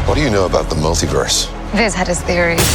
What do you know about the multiverse? Viz had his theories.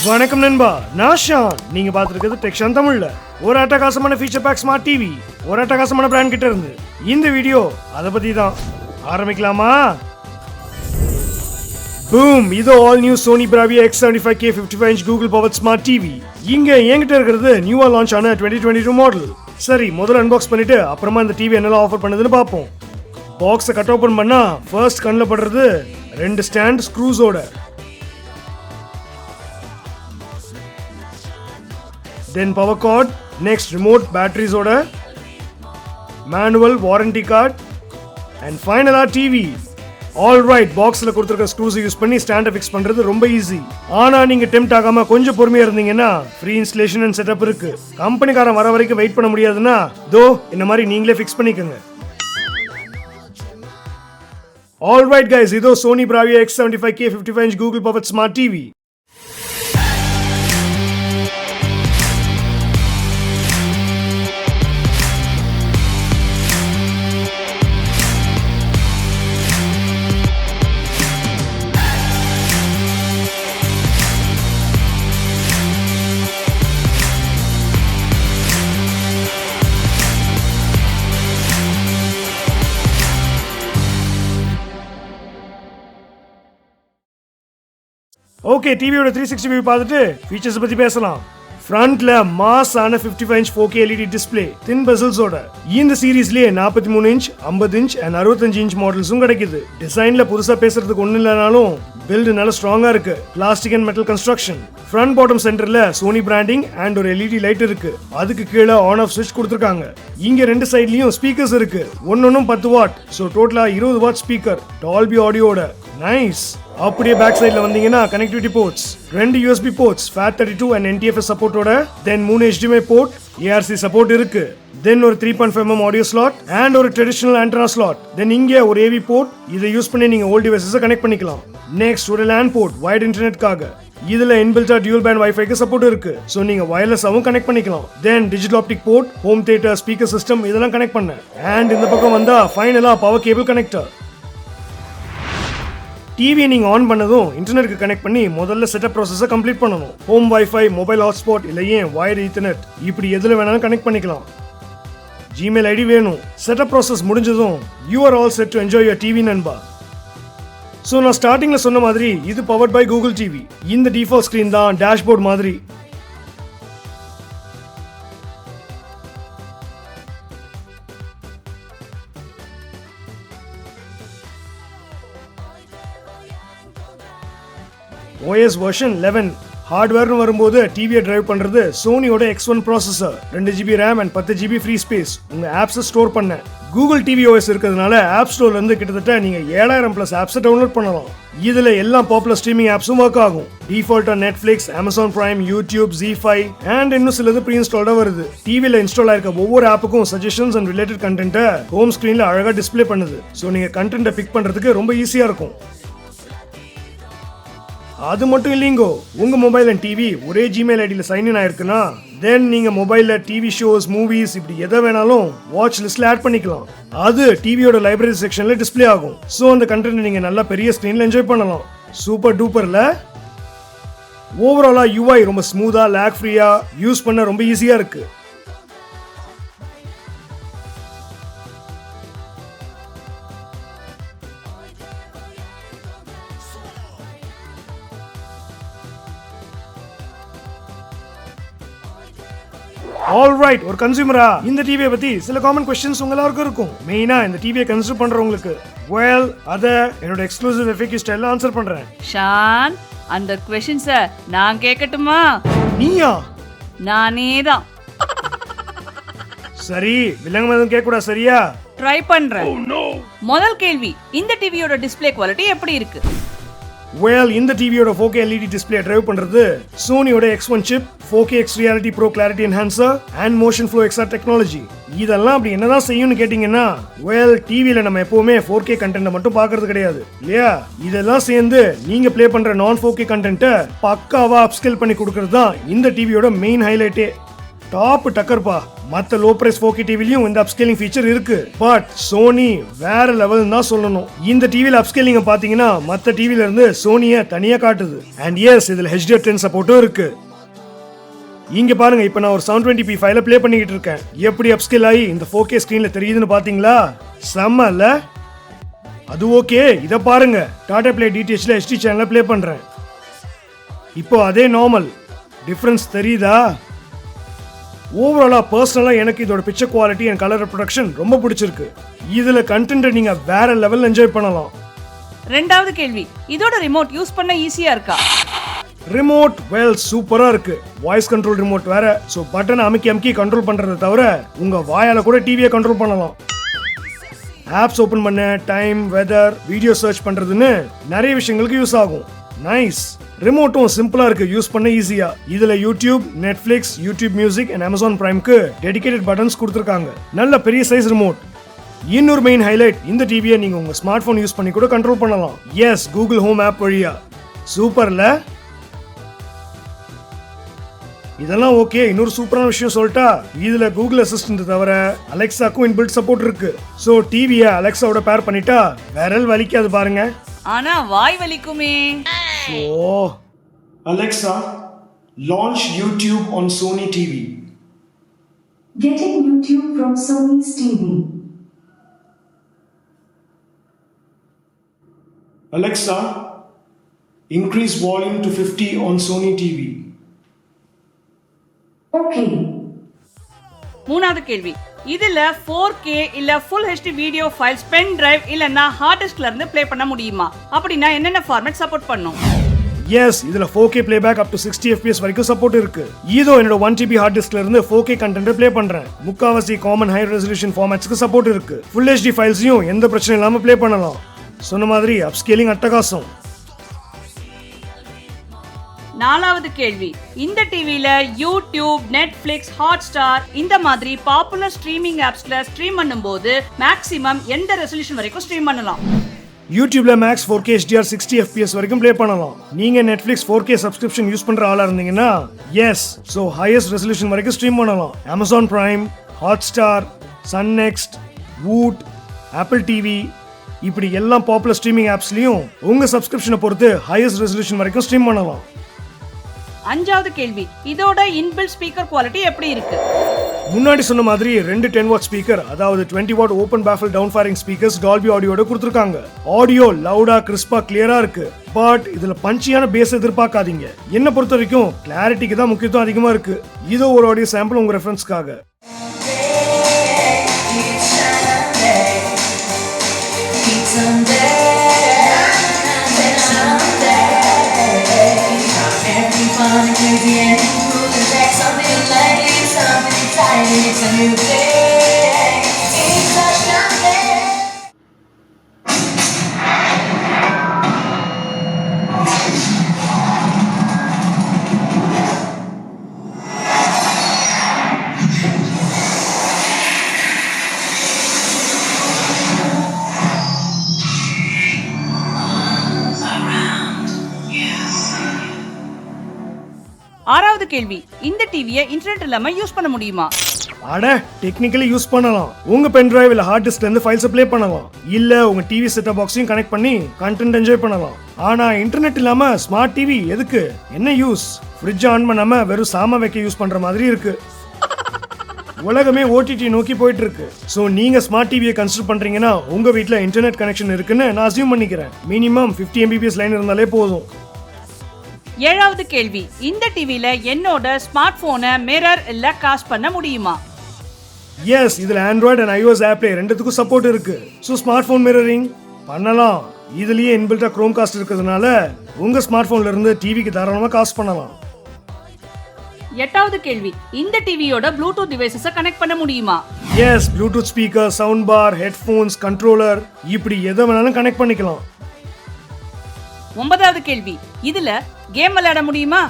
வணக்கம் நண்பா, நான் Shawn. நீங்க பார்த்துருக்கிறது டெக்ஷன் தமிழ்ல. ஒரு அட்டகாசமான ஃபீச்சர் பேக் ஸ்மார்ட் டிவி, ஒரு அட்டகாசமான பிராண்ட் கிட்ட இருந்து இந்த வீடியோ அதை பத்தி தான். ஆரம்பிக்கலாமா? பூம்! இது all new Sony Bravia X75K 55-inch Google powered smart TV. இங்க என்கிட்ட இருக்கிறது நியூவா லான்ச் ஆன 2022 மாடல். சரி, முதல்ல அன்பாக்ஸ் பண்ணிட்டு அப்புறமா இந்த டிவி என்னெல்லாம் ஆஃபர் பண்ணுதுன்னு பார்ப்போம். பாக்ஸை கட் ஓப்பன் பண்ணா ஃபர்ஸ்ட் கண்ணில் படுறது 2 stand ஸ்க்ரூஸோட. Then power cord, next remote batteries oda, manual warranty card, and final TV. All right, box la கொடுத்திருக்க screws யூஸ் பண்ணி ஸ்டாண்ட ஃபிக்ஸ் பண்றது ரொம்ப ஈஸி. ஆனா நீங்க டெம்ப்ட் ஆகாம கொஞ்சம் பொறுமையா இருந்தீங்கன்னா ஃப்ரீ இன்ஸ்டலேஷன் அண்ட் செட்டப் இருக்கு. கம்பெனிக்காரன் வர வரைக்கும் வெயிட் பண்ண முடியாதுன்னா தோ இந்த மாதிரி நீங்களே ஃபிக்ஸ் பண்ணிக்கங்க. All right guys, இதோ Sony Bravia X75K 55-inch Google powered smart TV. Okay, டிவியோட 360 வியூ பார்த்துட்டு ஃபீச்சர்ஸ் பத்தி பேசலாம். ஃப்ரண்ட்ல மாஸான 55-inch 4K LED டிஸ்ப்ளே தின் பெசல்ஸோட. இந்த சீரிஸ்லயே 43 இன்ச், 50 இன்ச் அண்ட் 65 இன்ச் மாடல்ஸும் கிடைக்குது. டிசைன்ல புதுசா பேசுறதுக்கு ஒண்ணு இல்லனாலும் பில்ட் நல்ல ஸ்ட்ராங்கா இருக்கு. Plastic and metal construction. Front bottom சென்டர்ல சோனி பிராண்டிங் அண்ட் ஒரு LED லைட் இருக்கு. அதுக்கு கீழே ஆன் ஆஃப் ஸ்விட்ச் கொடுத்திருக்காங்க. இங்க ரெண்டு சைட்லயும் ஸ்பீக்கர்ஸ் இருக்கு. ஒன்னொன்னும் 10 வாட். சோ டோட்டலா 20 வாட் ஸ்பீக்கர் டால்பி ஆடியோட. நைஸ். அப்படியே பேக் சைடுல வந்தீங்கன்னா connectivity ports, 2 USB ports, FAT32 and NTFS சப்போர்ட்டோட, then 3 HDMI port, ARC support இருக்கு. தென் ஒரு 3.5mm ஆடியோ ஸ்லாட் அண்ட் ஒரு ட்ரெடிஷனல் ஆண்டனா ஸ்லாட். தென் இங்க ஒரு AV போர்ட், இதை யூஸ் பண்ணி நீங்க ஓல்ட் டிவைசஸை கனெக்ட் பண்ணிக்கலாம். நெக்ஸ்ட் ஒரு LAN போர்ட், வைட் இன்டர்நெட்காக. இதுல இன்பில்ட்டா டியூல் பேண்ட் வைஃபைக்கு சப்போர்ட் இருக்கு. சோ நீங்க வயர்லெஸ்ஸாவும் கனெக்ட் பண்ணிக்கலாம். தென் digital optic port, home theatre, speaker system இதெல்லாம் கனெக்ட் பண்ண. அண்ட் இந்த பக்கம் வந்தா ஃபைனலா பவர் கேபிள் கனெக்டர். டிவியை நீங்கள் ஆன் பண்ணதும் இன்டர்நெட்டுக்கு கனெக்ட் பண்ணி முதல்ல செட்டப் ப்ராசஸை கம்ப்ளீட் பண்ணணும். ஹோம் வைஃபை, மொபைல் ஹாட்ஸ்பாட் இல்லை ஏன் வயர் ஈத்தர்நெட் இப்படி எதில் வேணாலும் கனெக்ட் பண்ணிக்கலாம். ஜிமெயில் ஐடி வேணும். செட்டப் ப்ராசஸ் முடிஞ்சதும் you are all set to enjoy your TV நண்பா. ஸோ நான் ஸ்டார்டிங்கில் சொன்ன மாதிரி இது பவர்ட் பை கூகுள் டிவி. இந்த டிஃபால்ட் ஸ்க்ரீன் தான் டேஷ்போர்ட் மாதிரி. OS version 11. ஹார்ட்வேர்னு வரும்போது டிவியை டிரைவ் பண்றது சோனியோட X1 processor, 2GB RAM and 10GB free space உங்க ஆப்ஸை ஸ்டோர் பண்ண. கூகுள் டிவி OS இருக்கிறதுனால ஆப் ஸ்டோர்ல இருந்து கிட்டத்தட்ட நீங்க 7000+ ஆப்ஸை டவுன்லோட் பண்ணலாம். இதுல எல்லா பாப்புலர் ஸ்ட்ரீமிங் ஆப்ஸும் ஒர்க் ஆகும். டிஃபால்ட்டா Netflix, Amazon Prime, YouTube, Z5 and இன்னும் சிலது ப்ரீ இன்ஸ்டால்டா வருது. டிவில இன்ஸ்டால் ஆயிருக்க ஒவ்வொரு ஆப்புக்கும் சஜஷன்ஸ் அண்ட் ரிலேட்டட் கண்டென்ட்டை ஹோம் ஸ்கிரீன்ல அழகா டிஸ்ப்ளே பண்ணுது. ஸோ நீங்க கண்டென்ட்டை பிக் பண்றதுக்கு ரொம்ப ஈஸியா இருக்கும். அது மட்டும் இல்லைங்கோ, உங்க மொபைல் அண்ட் டிவி ஒரே ஜிமெயில் ஐடியில் சைன்இன் ஆயிருக்குன்னா தென் நீங்க மொபைல்ல டிவி ஷோஸ், மூவிஸ் இப்படி எதை வேணாலும் வாட்ச் லிஸ்ட்ல ஆட் பண்ணிக்கலாம். அது டிவியோட லைப்ரரி செக்ஷன்ல டிஸ்ப்ளே ஆகும். ஸோ அந்த கண்டென்ட் நீங்க நல்லா பெரிய ஸ்கிரீன்ல என்ஜாய் பண்ணலாம். சூப்பர் டூப்பர்ல. ஓவராலா UI ரொம்ப ஸ்மூத்தா, லேக் ஃப்ரீயா யூஸ் பண்ண ரொம்ப ஈஸியா இருக்கு. ஆல்ரைட், ஒரு கன்சியூமரா இந்த டிவியை பத்தி சில காமன் क्वेश्चंस உங்க எல்லாருக்கும் இருக்கும். மெயினா இந்த டிவியை கன்சிடர் பண்றவங்களுக்கு. வெல், அத என்னோட எக்ஸ்க்ளூசிவ் FAQ ஸ்டைல்ல ஆன்சர் பண்றேன். ஷான், அந்த क्वेश्चंஸ நான் கேட்கட்டுமா? நீயா? நானே தான். சரி, விலங்கு மதம் கேட்க கூடாது சரியா? ட்ரை பண்றேன். முதல் கேள்வி, இந்த டிவியோட டிஸ்ப்ளே குவாலிட்டி எப்படி இருக்கு? Well, இந்த டிவியோட 4K LED டிஸ்ப்ளே டிரைவ் பண்றது சோனியோட X1 chip, 4K X Reality Pro Clarity Enhancer and Motion Flow XR technology. இதெல்லாம் அப்படி என்னதான் செய்யும்னு கேட்டீங்கன்னா, டிவில நம்ம எப்பவுமே 4K கண்டென்ட் மட்டும் பார்க்கிறது கிடையாது இல்லையா? இதெல்லாம் சேர்ந்து நீங்க ப்ளே பண்ற நான் 4K கண்டென்ட்டை பக்காவா அப்ஸ்கேல் பண்ணி கொடுக்கறது தான் இந்த டிவியோட மெயின் ஹைலைட்டே. டாப் டக்கர்பா. மத்த லோ பிரைஸ் 4K டிவிலயும் இந்த அப்ஸ்கேலிங் ஃபீச்சர் இருக்கு. பட் சோனி வேற லெவல் தான் சொல்லணும். இந்த டிவில அப்ஸ்கேலிங் பாத்தீங்கன்னா மத்த டிவில இருந்து சோனியை தனியா காட்டுது. அண்ட் எஸ், இதுல HDR10 சப்போர்ட்டும் இருக்கு. இங்க பாருங்க, இப்ப நான் ஒரு 720p ஃபைல ப்ளே பண்ணிக்கிட்டு இருக்கேன். எப்படி அப்ஸ்கேல் ஆகி இந்த 4K ஸ்கிரீன்ல தெரியுதுன்னு பாத்தீங்களா? செம்ம இல்ல? அது ஓகே, இத பாருங்க. டாடா ப்ளே டிடிஹெச்ல HD சேனல்ல ப்ளே பண்றேன். இப்போ அதே நார்மல். டிஃபரன்ஸ் தெரியுதா? ஓவராலா பர்சனலா எனக்கு இதோட picture quality and colour production ரொம்ப பிடிச்சிருக்கு. இதுல கண்டென்ட் நீங்க வேற லெவல் என்ஜாய் பண்ணலாம். ரெண்டாவது கேள்வி, இதோட ரிமோட் யூஸ் பண்ண ஈஸியா இருக்கா? ரிமோட் சூப்பரா இருக்கு. வாய்ஸ் கண்ட்ரோல் ரிமோட் வேற. சோ பட்டன் அமுக்கி கண்ட்ரோல் பண்றதை தவிர உங்க வாயால கூட டிவியை கண்ட்ரோல் பண்ணலாம். ஆப்ஸ் ஓபன் பண்ண, டைம், வெதர், வீடியோ சர்ச் பண்றதுன்னு நிறைய விஷயங்களுக்கு யூஸ் ஆகும். நைஸ். ரிமோட்டும் சிம்பிளா இருக்கு, யூஸ் பண்ண ஈஸியா. இதுல YouTube, Netflix, YouTube music and Amazon பிரைம்க்கு டெடிகேட்டட் பட்டன்ஸ் கொடுத்திருக்காங்க. நல்ல பெரிய சைஸ் ரிமோட். இன்னொரு மெயின் ஹைலைட், இந்த டிவியை நீங்க உங்க ஸ்மார்ட் போன் யூஸ் பண்ணி கூட கண்ட்ரோல் பண்ணலாம். எஸ், கூகுள் ஹோம் ஆப் வழியா. சூப்பர்ல? இதெல்லாம் ஓகே. இன்னொரு சூப்பரான விஷயம் சொல்லிட்டா, இதுல கூகுள் அசிஸ்டன்ட் தவிர அலெக்சாக்கும் இன்பில்ட் சப்போர்ட் இருக்கு. சோ டிவியை அலெக்சாவோட பேர் பண்ணிட்டா விரல் வலிக்காது பாருங்க. ஆனா வாய் வலிக்குமே. Alexa, launch YouTube on Sony TV. Getting YouTube from Sony's TV. Alexa, increase volume to 50 on Sony TV. Okay. மூணாவது கேள்வி, இதுல 4K இல்ல full HD video files pen drive இல்லனா ஹார்ட் டிஸ்க்ல இருந்து ப்ளே பண்ண முடியுமா? அப்படினா என்னென்ன ஃபார்மேட் சப்போர்ட் பண்ணும்? எஸ், இதுல 4K playback up to 60 fps வரைக்கும் சப்போர்ட் இருக்கு. இதோ என்னோட 1TB ஹார்ட் டிஸ்க்ல இருந்து 4K கண்டென்ட் ப்ளே பண்றேன். முக்காவாசி காமன் ஹை ரெசல்யூஷன் ஃபார்மேட்ஸ்க்கு சப்போர்ட் இருக்கு. ஃபுல் HD ஃபைல்ஸையும் எந்த பிரச்சனை இல்லாம ப்ளே பண்ணலாம். சொன்ன மாதிரி அப்ஸ்கேலிங் அட்டகாசம். நாலாவது கேள்வி, இந்த டிவில யூடியூப், நெட்ஃபிளிக்ஸ், ஹாட்ஸ்டார் இந்த மாதிரி பாப்புலர் ஸ்ட்ரீமிங் ஆப்ஸ்ல ஸ்ட்ரீம் பண்ணும்போது மேக்ஸிமம் எந்த ரெசல்யூஷன் வரைக்கும் ஸ்ட்ரீம் பண்ணலாம்? யூடியூப்ல மேக்ஸ் 4K HDR 60 fps வரைக்கும் ப்ளே பண்ணலாம். நீங்க நெட்ஃபிளிக்ஸ் 4K சப்ஸ்கிரிப்ஷன் யூஸ் பண்ற ஆளா இருந்தீங்கன்னா எஸ், சோ ஹையஸ்ட் ரெசல்யூஷன் வரைக்கும் ஸ்ட்ரீம் பண்ணலாம். Amazon Prime, Hotstar, Sun NXT, Voot, Apple TV இப்படி எல்லா பாப்புலர் ஸ்ட்ரீமிங் ஆப்ஸ்லயும் உங்க சப்ஸ்கிரிப்ஷனை பொறுத்து ஹையஸ்ட் ரெசல்யூஷன் வரைக்கும் ஸ்ட்ரீம் பண்ணலாம். அஞ்சாவது கேள்வி, இதோட இன்பில்ட் ஸ்பீக்கர் குவாலிட்டி எப்படி இருக்கு? முன்னாடி சொன்ன மாதிரி ரெண்டு 10 வாட் ஸ்பீக்கர், அதாவது 20 watt open baffle down firing speakers Dolby ஆடியோட கொடுத்திருக்காங்க. ஆடியோ லவுடா கிறிஸ்பா கிளியரா இருக்கு. பட் இதுல பஞ்சியான பேஸ் எதிர்பார்க்காதீங்க. என்ன பொறுத்த வரைக்கும் கிளாரிட்டிக்கு தான் முக்கியத்துவம் அதிகமா இருக்கு. இதோ ஒரு ஆடியோ சாம்பிள் உங்க ரெஃபரன்ஸ்க்காக. It's a new day. It's a Sunday. ஆறாவது கேள்வி, இந்த டிவியை இன்டர்நெட் இல்லாம யூஸ் பண்ண முடியுமா? அட, டெக்னிக்கலி யூஸ் பண்ணலாம். உங்க பென் டிரைவ் இல்ல ஹார்ட் டிஸ்க்ல இருந்து ஃபைல்ஸ் ப்ளே பண்ணலாம். இல்ல உங்க டிவி செட்டப் பாக்ஸையும் கனெக்ட் பண்ணி கண்டென்ட் என்ஜாய் பண்ணலாம். ஆனா இன்டர்நெட் இல்லாம ஸ்மார்ட் டிவி எதுக்கு? என்ன யூஸ்? ஃப்ரிட்ஜ் ஆன் பண்ணாம வெறும் சாம வைக்க யூஸ் பண்ற மாதிரி இருக்கு. உலகமே ஓடிடி நோக்கி போயிட்டு இருக்கு. சோ நீங்க ஸ்மார்ட் டிவியை கன்சிடர் பண்றீங்கன்னா உங்க வீட்ல இன்டர்நெட் கனெக்ஷன் இருக்குன்னு நான் அஸ்யூம் பண்ணிக்கிறேன். மினிமம் 50 Mbps லைன் இருந்தாலே போதும். ஏழாவது கேள்வி, இந்த டிவில என்னோட ஸ்மார்ட் போனை மிரர் இல்ல காஸ்ட் பண்ண முடியுமா? எஸ், இதுல ஆண்ட்ராய்டு அண்ட் iOS ஆப்ல ரெண்டுத்துக்கும் சப்போர்ட் இருக்கு. சோ ஸ்மார்ட் போன் மிரரிங் பண்ணலாம். இதுலயே இன்பில்ட்டா குரோம் காஸ்ட் இருக்கிறதுனால உங்க ஸ்மார்ட் போன்ல இருந்து டிவிக்கு தாராளமா காஸ்ட் பண்ணலாம். எட்டாவது கேள்வி, இந்த டிவியோட ப்ளூடூத் டிவைசஸை கனெக்ட் பண்ண முடியுமா? Yes Bluetooth speaker, sound bar, headphones, controller இப்படி எதை வேணாலும் கனெக்ட் பண்ணிக்கலாம். 9வது கேள்வி, இதுல கேம் விளையாட முடியுமா?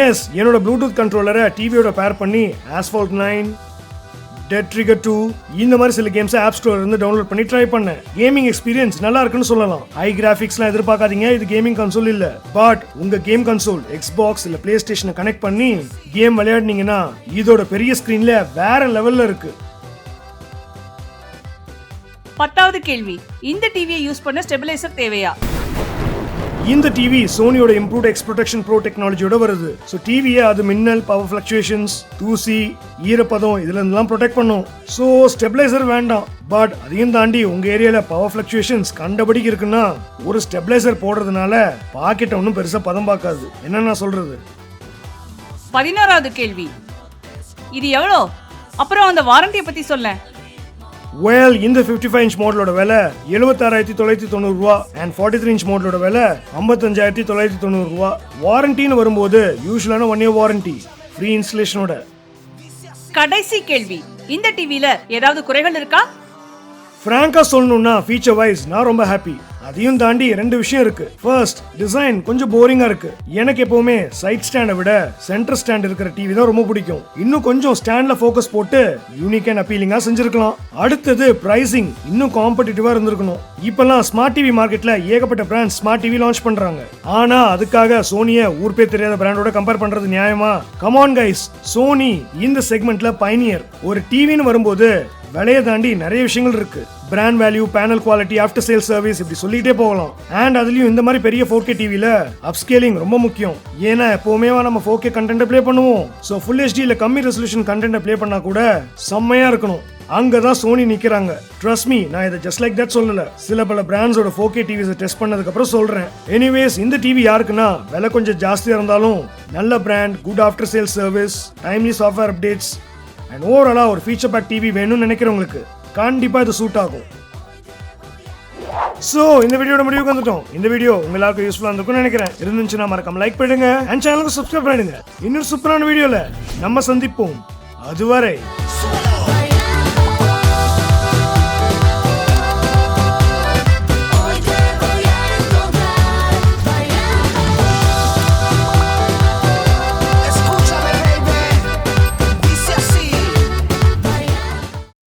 எஸ், என்னோட ப்ளூடூத் கண்ட்ரோலரை டிவியோட பேர் பண்ணி Asphalt 9, Dead Trigger 2 இந்த மாதிரி சில கேம்ஸை ஆப் ஸ்டோர்ல இருந்து டவுன்லோட் பண்ணி ட்ரை பண்ணேன். கேமிங் எக்ஸ்பீரியன்ஸ் நல்லா இருக்குன்னு சொல்லலாம். ஹை கிராஃபிக்ஸ்லாம் எதிர்பார்க்காதீங்க, இது கேமிங் கன்சோல் இல்ல. பட் உங்க கேம் கன்சோல் எக்ஸ்பாக்ஸ் இல்ல பிளே ஸ்டேஷனை கனெக்ட் பண்ணி கேம் விளையாடுனீங்கன்னா இதோட பெரிய ஸ்கிரீன்ல வேற லெவல்ல இருக்கு. 10வது கேள்வி, இந்த டிவியை யூஸ் பண்ண ஸ்டெபிலைசர் தேவையா? இந்த டிவி சோனியோட இம்ப்ரூவ்ட் எக்ஸ் ப்ரொடெக்ஷன் ப்ரோ டெக்னாலஜியோட வருது. ஸோ டிவியை அது மின்னல், பவர் ஃபிளக்சுவேஷன்ஸ், தூசி, ஈரப்பதம் இதுல இருந்தெல்லாம் ப்ரொடெக்ட் பண்ணும். ஸோ ஸ்டெபிலைசர் வேண்டாம். பட் அதையும் தாண்டி உங்க ஏரியால பவர் ஃபிளக்சுவேஷன்ஸ் கண்டபடிக்கு இருக்குன்னா ஒரு ஸ்டெபிலைசர் போடுறதுனால பாக்கெட்டை ஒன்றும் பெருசா பதம் பார்க்காது. என்ன நான் சொல்றது? 11வது கேள்வி, இது எவ்வளோ? அப்புறம் அந்த வாரண்டியை பத்தி சொல்ல. வெல், இந்த 55 இன்ச் மாடலோட விலை 76,990 ரூபா அண்ட் 43 இன்ச் மாடலோட விலை 55,990 ரூபா. வாரண்டின்னு வரும்போது யூசுவலான 1 இயர் வாரண்டி, ஃப்ரீ இன்ஸ்டலேஷனோட. கடைசி கேள்வி, இந்த டிவில ஏதாவது குறைகள் இருக்கா? ஃப்ராங்கா சொல்லணும்னா ஃபீச்சர் வைஸ் நான் ரொம்ப ஹாப்பி. அதையும் தாண்டி 2 விஷயம் இருக்கு. ஃபர்ஸ்ட், டிசைன் கொஞ்சம் போரிங்கா இருக்கு. எனக்கு எப்பவுமே சைட் ஸ்டாண்டை விட சென்டர் ஸ்டாண்ட் இருக்கிற டிவி தான் ரொம்ப பிடிக்கும். இன்னும் கொஞ்சம் ஸ்டாண்ட்ல ஃபோக்கஸ் போட்டு யூனிக் அண்ட் அப்பீலிங்கா செஞ்சிருக்கலாம். அடுத்தது பிரைசிங் இன்னும் காம்படிட்டிவா இருந்திருக்கணும். இப்பெல்லாம் ஸ்மார்ட் டிவி மார்க்கெட்ல ஏகப்பட்ட பிராண்ட் ஸ்மார்ட் டிவி லான்ச் பண்றாங்க. ஆனா அதுக்காக சோனியை ஊர் பேர் தெரியாத பிராண்டோட கம்பேர் பண்றது நியாயமா? கமான் கைஸ், சோனி இந்த செக்மெண்ட்ல பைனியர். ஒரு டிவின்னு வரும்போது விலையை தாண்டி நிறைய விஷயங்கள் இருக்கு. Brand value, panel quality, after sale service இப்படி சொல்லிட்டே போகலாம். அண்ட் அதுலயும் இந்த மாதிரி பெரிய 4K டிவில அப்ஸ்கேலிங் ரொம்ப முக்கியம். ஏன்னா எப்பவுமே நம்ம 4K கண்டென்ட் ப்ளே பண்ணுவோம். ஸோ ஃபுல் ஹெச்டியில் கம்மி ரெசல்யூஷன் கண்டென்ட் ப்ளே பண்ணா கூட செம்மையா இருக்கணும். அங்கதான் சோனி நிக்கிறாங்க. ட்ரஸ்ட் மீ, நான் இதை ஜஸ்ட் லைக் தட் சொல்லல. சில பல பிராண்ட்ஸோட 4K டிவிஸை டெஸ்ட் பண்ணதுக்கு அப்புறம் சொல்றேன். எனிவேஸ், இந்த டிவி யாருக்குன்னா விலை கொஞ்சம் ஜாஸ்தியா இருந்தாலும் நல்ல brand, good after sale service, timely software updates and ஓவராலா ஒரு ஃபீச்சர் பேக் டிவி வேணும்னு நினைக்கிறவங்களுக்கு கண்டிப்பா இது சூட் ஆகும். சோ இந்த வீடியோட முடிவுக்கு வந்துட்டோம். இந்த வீடியோ உங்க எல்லாருக்கும் யூஸ்ஃபுல்லா இருந்திருக்கும்னு நினைக்கிறேன். இருந்துச்சுன்னா மறக்காம லைக் பண்ணுங்க அண்ட் சேனலுக்கு சப்ஸ்கிரைப் பண்ணிடுங்க. இன்னொரு சூப்பரான வீடியோல நம்ம சந்திப்போம். அதுவரை